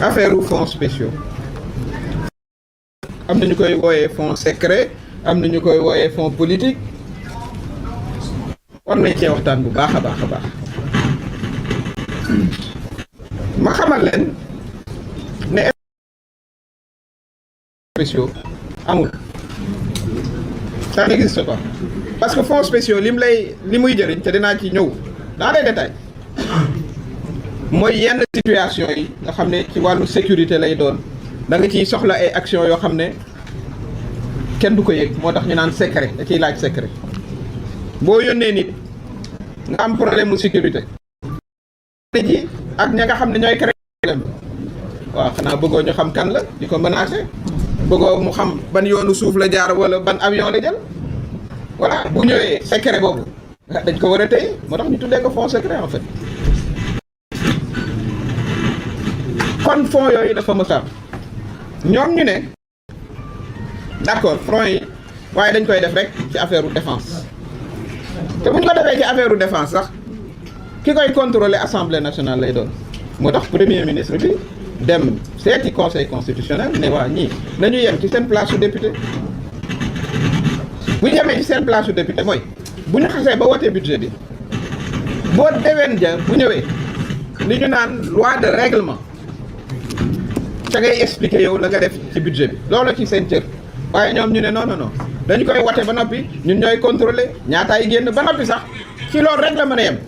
affaire u fonds spéciaux am na ñu koy wooyee fonds secret am na ñu koy wooyee fonds politique war nañ cee waxtaan bu baax a baax a baax ma xamal leen ne spéciaux amul, ça n'existe pas parce que fonds spéciaux li muy jëriñ te dinaa ci ñëw dans les détails mooy yenn situation yi nga xam ne ci wàllu sécurité lay doon da nga ciy soxla ay action yoo xam ne kenn du ko yëg moo tax ñu naan secret da ciy laaj secret boo yónnee nit nga am problème mu sécurité ji ak ña nga xam ne ñooy créer problème waaw xanaa bëggoo ñu xam kan la di ko menacé bëggoo mu xam ban yoonu suuf la jaar wala ban avion la jël voilà bu ñëwee secret boobu dañ ko war a téye moo tax ñu tuddee ko fonds secret en fait kon fonds yooyu dafa mës a am ñoom ñu ne d'accord fonds yi waaye dañ koy def rek ci affaire u défense te bu ñu ko defee ci affaire u défense sax ki koy contrôler assemblée nationale lay doon moo tax premier ministre bi dem seeti conseil constitutionnel ne waa ñii nañu yem ci seen place su député bu ñu yemee ci seen place su député mooy bu ñu xasee ba wote budget bi boo déwén ja bu ñëwee li ñu naan loi de règlement ca ngay expliquer yow la nga def ci budget bi loolu ci seen cër waaye ñoom ñu ne non non non dañu koy wote ba noppi ñun ñooy contrôler ñaataay génn ba noppi sax ci loolu rek la mën a yem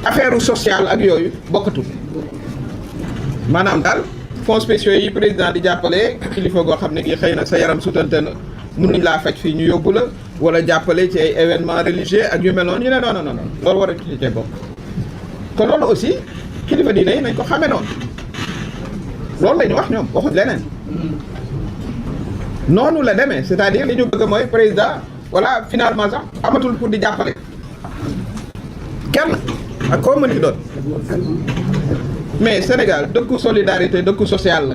affaire sociale ak yooyu bokkatul maanaam daal fonds spéciaux yi président di jàppale kilifa goo xam ne gi xëy na sa yaram sutante na mënuñ laa faj fii ñu yóbbu la wala jàppale ci ay événements religieux ak yu mel noonu ñu ne non non non loolu war a ci cee bokk te loolu aussi kilifa diine yi nañ ko xamee noonu loolu la ñu wax ñoom waxuñ leneen noonu la demee c'est-à-dire li ñu bëgg mooy président voilà finalement sax amatul pour di jàppale kenn ak koo mën di doon mais Sénégal dëkku solidarité dëkku social la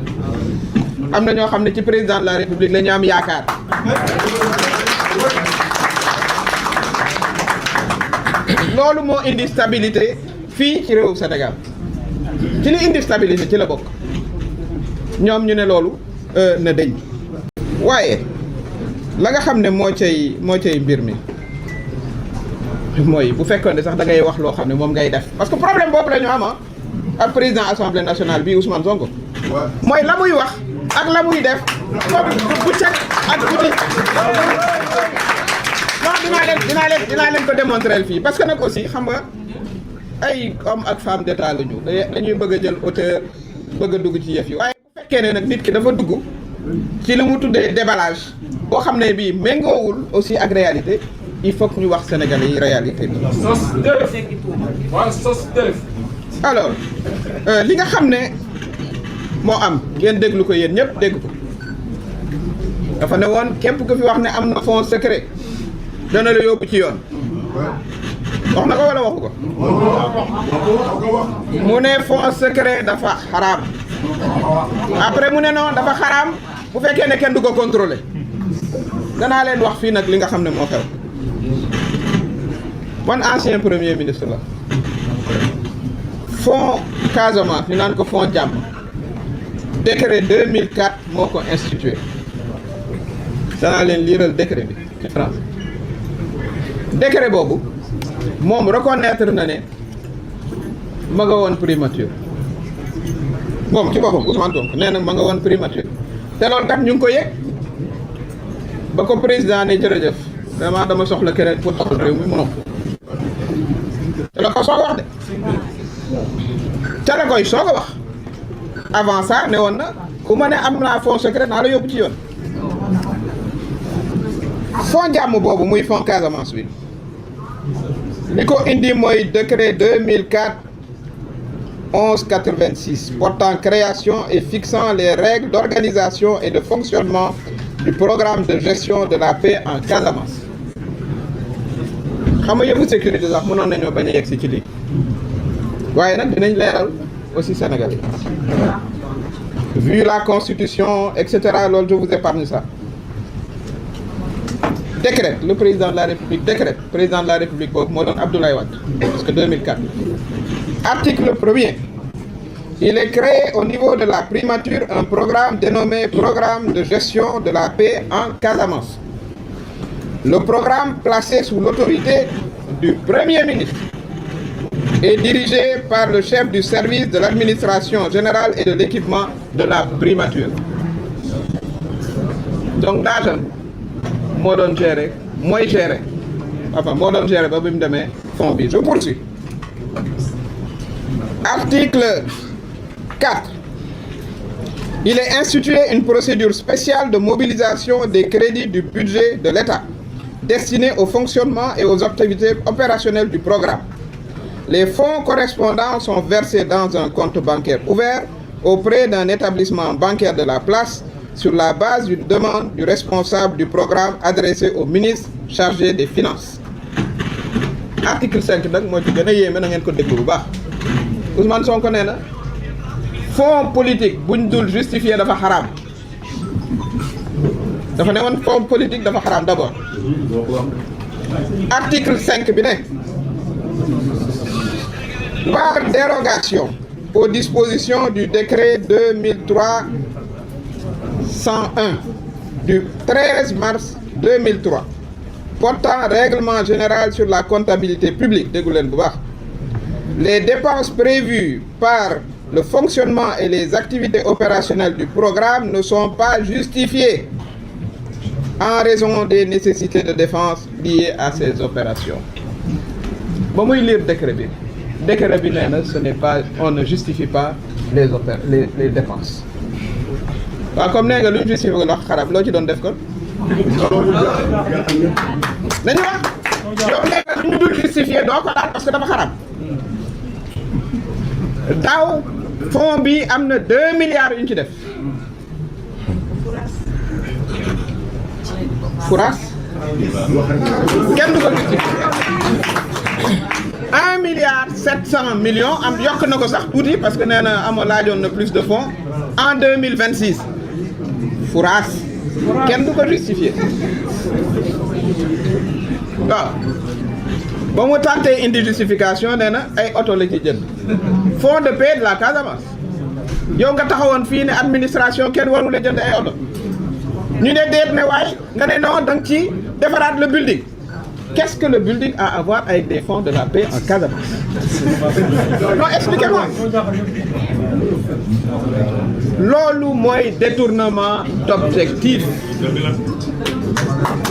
am na ñoo xam ne ci président de la république la ñu am yaakaar loolu moo indi stabilité fii ci réew Sénégal ci li indi stabilité ci la bokk ñoom ñu ne loolu na deñ waaye la nga xam ne moo cay mbir mi mooy bu fekkoon ne sax da ngay wax loo xam ne moom ngay def parce que problème boobu la ñu am ak président assemblée nationale bii Ousmane Sonko mooy la muy wax ak la muy def bu ceg ak guddi non dinaa leen ko démontrer fii parce que nag aussi xam nga ay homme ak femme d'état la ñu dañuy bëgg a jël hauteur bëgg a dugg ci yëf yi waaye bu fekkee ne nag nit ki dafa dugg ci li mu tuddee déballage boo xam ne bii méngoowul aussi ak réalité il faut que ñu wax Sénégalais yi réalité bi alors li nga xam ne moo am ngeen déglu ko yéen ñëpp dégg ko dafa ne woon képp ku fi wax ne am na fonds secret dana la yóbbu ci yoon wax na ko wala waxu ko mu ne fonds secret dafa xaraam après mu ne non dafa xaraam bu fekkee ne kenn du ko contrôler danaa leen wax fii nag li nga xam ne moo xew man ancien premier ministre la fonds Casamance ñu naan ko fonds jàmm décret 2004 moo ko institué danaa leen liiral décret bi ci français décret boobu moom reconnaître na ne ma nga woon primature moom ci boppam Ousmane Sonko nee na ma nga woon primature te loolu kat ñu ngi ko yëg ba ko président ne jërëjëf vraiment dama soxla keneen pour taxal réew mi mënoo te la ko soog a wax de ca la koy soog a wax avant ça ne woon na ku ma ne am naa fonds secret naa la yóbbu ci yoon fonds jàmm boobu muy fonds Casamance bi li ko indi mooy décret 2004 1186 portant création et fixant les règles d'organisation et de fonctionnement du programme de gestion de la paix en Casamance xam nga yëfu sécurité sax mënoon nañoo bañ a yegg si ci lii waaye nag dinañ leeral aussi Sénégal vu la constitution et cetera loolu je vous épargne ça décrète le président de la République décrète président de la République boobu moo doon Abdoulaye Wade parce que 2004 article 1er il est créé au niveau de la primature un programme dénommé Programme de gestion de la paix en Casamance. Le programme, placé sous l'autorité du Premier ministre, est dirigé par le chef du service de l'administration générale et de l'équipement de la primature. Donc daata moo doon gérer mooy gérer enfin moo doon gérer ba bi mu demee fond bi. Je poursuis. Article 4. Il est institué une procédure spéciale de mobilisation des crédits du budget de l'État destinés au fonctionnement et aux activités opérationnelles du programme. Les fonds correspondants sont versés dans un compte bancaire ouvert auprès d'un établissement bancaire de la place sur la base d'une demande du responsable du programme adressée au ministre chargé des Finances. Article 5 nag moo ci gën a yéeme na ngeen ko déglu bu baax. Ousmane Sonko nee na fonds politique buñ dul justifier dafa xaraam. dafa ne woon fonds politique dafa xaraam d'abord. Article 5 bi ne par dérogation aux dispositions du décret 2003-101 du 13 mars 2003 portant règlement général sur la comptabilité publique, déggu leen bu baax, les dépenses prévues par le fonctionnement et les activités opérationnelles du programme ne sont pas justifiées en raison des nécessités de défense liées à ces opérations. Ba muy lire décret bi nee na ce n'est pas, on ne justifie pas les dépenses. waaw comme nee nga lu ñu justifié ko wax xarab loo ci doon def kon nañu wax yow nee nga lu ñu dul justifié doo ko daal parce que dafa xarab. daaw fond bi am na 2 milliards yu ñu ci def. Fouras kenn du ko justifié. 1 milliard 700 millions am yokk na ko sax tuuti parce que nee na amoo laajoon na plus de fonds en 2026. Fouras kenn du ko justifié. waaw ba mu tenté indi justification nee na ay oto la ci jënd. fonds de paix de la Casamance yow nga taxawoon fii ne administration kenn warul a jënd ay oto ñu ne déet ne waaye nga ne non danga ci defaraat le building. Qu'est-ce que le building a à voir avec des fonds de la paix en Casamance? Non, expliquez-moi. Loolu mooy détournement d'objectif.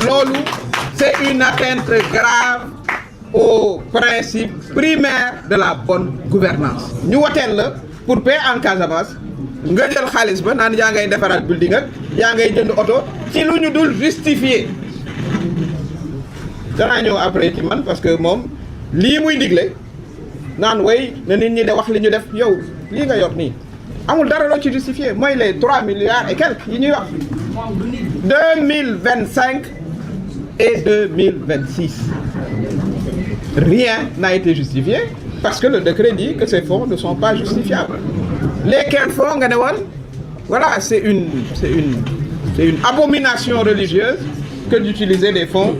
Loolu, c'est une atteinte grave au principe primaire de la bonne gouvernance. Ñu woteel la pour paix en Casamance nga jël xaalis ba naan yaa ngay defaraat building ak yaa ngay jënd oto ci lu ñu dul justifier. danaa ñëw après ci man parce que moom lii muy digle naan way na nit ñi de wax li ñu def yow lii nga yor nii amul dara loo ci justifié mooy les 3 milliards et quelques yi ñuy wax 2025 et 2026 rien n'a été justifié parce que le décret dit que ces fonds ne sont pas justifiables. Lesquels fonds nga ne woon voilà c'est une abomination religieuse que d'utiliser des fonds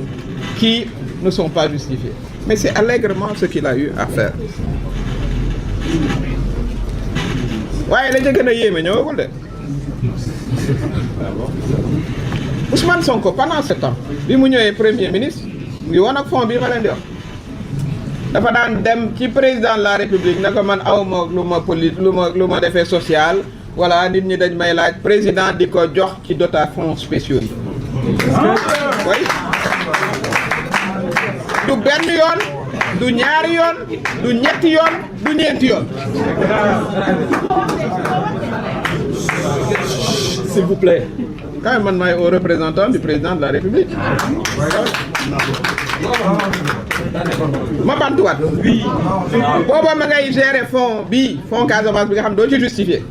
qui ne sont pas justifiés. Mais c'est allègrement ce qu'il a eu à faire. waaye la ca gën a yéeme ñëwagul de Ousmane Sonko pendant ce temps bi mu ñëwee premier ministre mu ngi woon ak fond bi ma leen di wax dafa daan dem ci président de la république ne ko man aw ma lu ma defee social voilà nit ñi dañ may laaj président di ko jox ci fonds spéciaux yi. oui. du benn yoon du ñaari yoon du ñetti yoon du ñeenti yoon. s'il vous plaît. quand même man maay au représentant du président de la République. ma bantuwaat. booba ma ngay gérer fonds bii fonds Casamance bi nga xam doo ci justifié.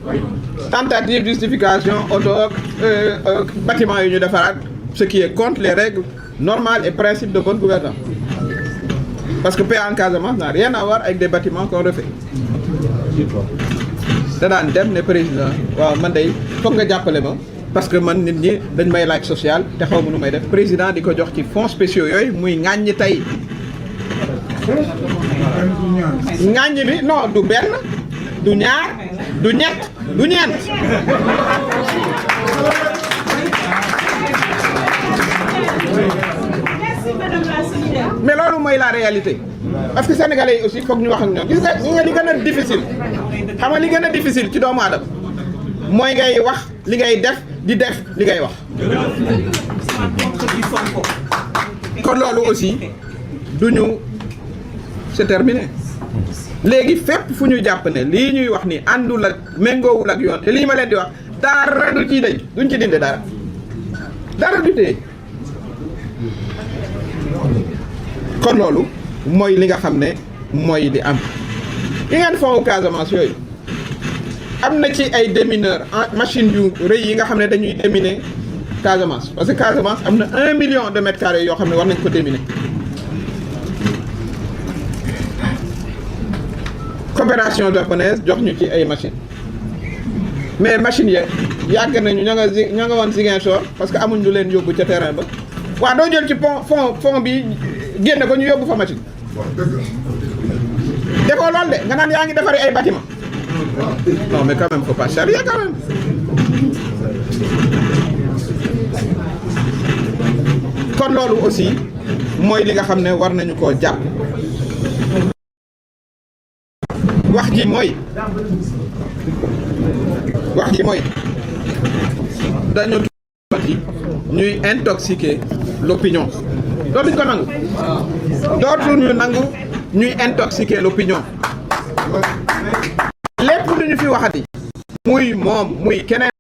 tentative justification auto bâtiment yu ñu defaraat ce qui est contre les règles normales et principes de bonne gouvernance. Parce que paix en Casamance n'a rien à voir avec des bâtiments qu'on refait. da daan dem ne président waaw man day foog nga jàppale ma parce que man nit ñi dañ may laaj social te xaw ma nu may def président di ko jox ci fonds spéciaux yooyu muy ŋàññi tey. ŋàññi bi non du benn du ñaar du ñett du ñeent mais loolu mooy la réalité parce que sénégalais yi aussi foog ñu wax ak ñoom gis nga li gën a difficile xam nga li gën a difficile ci doomu aadama mooy ngay wax li ngay def di def li ngay wax kon loolu aussi duñu c'est terminé léegi fépp fu ñu jàpp ne lii ñuy wax ni àndul ak méngoowul ak yoon te lii ma leen di wax dara du ciy dañ duñ ci dindi dara du tee kon loolu mooy li nga xam ne mooy di am yi ngeen fonds Casamance yooyu am na ci ay démineurs machine yu rëy yi nga xam ne dañuy déminer Casamance parce que Casamance am na 1 million de mètres carrés yoo xam ne war nañ ko déminer coopération japonaise jox ñu ci ay machines mais machines ya yàgg nañu ña nga woon Ziguinchor parce que amuñ lu leen yóbbu ca terrain ba waaw doo jël ci fond bi génne ko ñu yóbbu fa machine defoo lool de nga naan yaa ngi defari ay bâtiment non mais quand même faut pas charrier quand même kon loolu aussi mooy li nga xam ne war nañu koo jàpp wax ji mooy dañu tuuti ñuy intoxiquer l'opinion dootuñ ko nangu dootuñu nangu ñuy intoxiquer l'opinion lépp lu ñu fi waxati muy moom muy keneen